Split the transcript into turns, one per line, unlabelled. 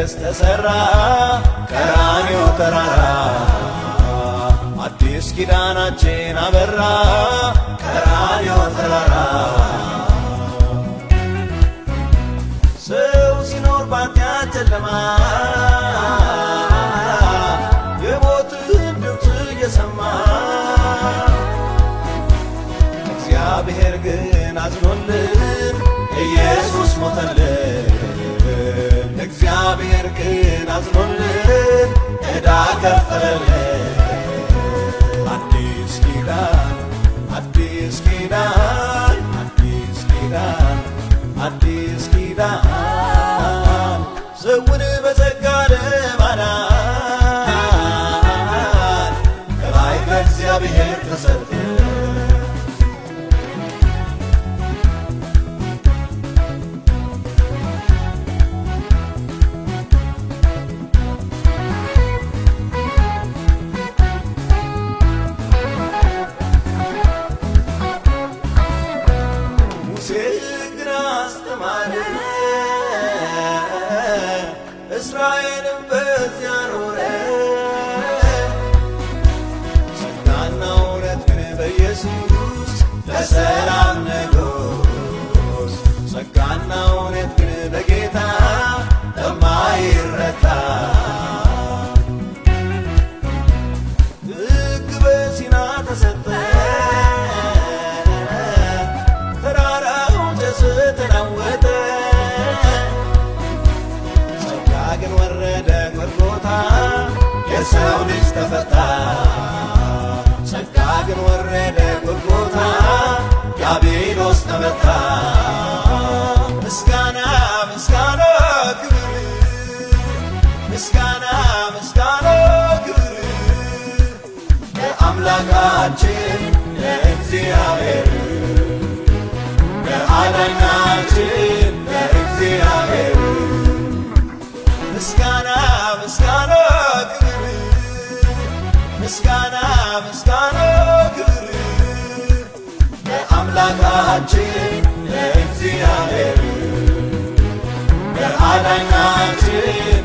መቅደስ ተሰራ ቀራንዮ ተራራ አዲስ ኪዳናችን አበራ ቀራንዮ ተራራ ሰው ሲኖር ባንተ ጨለማ የሞትን ድምፅ እየሰማ እግዚአብሔር ግን አዝኖልን ኢየሱስ ሞተልን እግዚአብሔር ግን አዝኖልን ዕዳ ከፈለልን አዲስ ኪዳን አዲስ ኪዳን አዲስ ኪዳን አዲስ ኪዳን ሰውን በጸጋ ለማዳን ከላይ ከእግዚአብሔር ተሰጠ እስራኤልም በዚያ ኖረ ጸጋና እውነት ግን በኢየሱስ ለሰላም ንጉሥ ጸጋና እውነት ግን በጌታ ለማይረታ ሕግ በሲና ተሰጠ ተራራው ጨስ ተናወጠ ግን ወረደ ጎልጎታ የሰው ልጅ ተፈታ ጸጋ ግን ወረደ ጎልጎታ ዲያብሎስ ተመታ ምስጋና ምስጋና ክብር ምስጋና ምስጋና ክብር ለአምላካችን ለእግዚአብሔር ለአዳኛችን ለእግዚአብሔር ምስጋና ምስጋና ክብር ምስጋና ምስጋና ክብር ለአምላካችን ለእግዚአብሔር ለአዳኛችን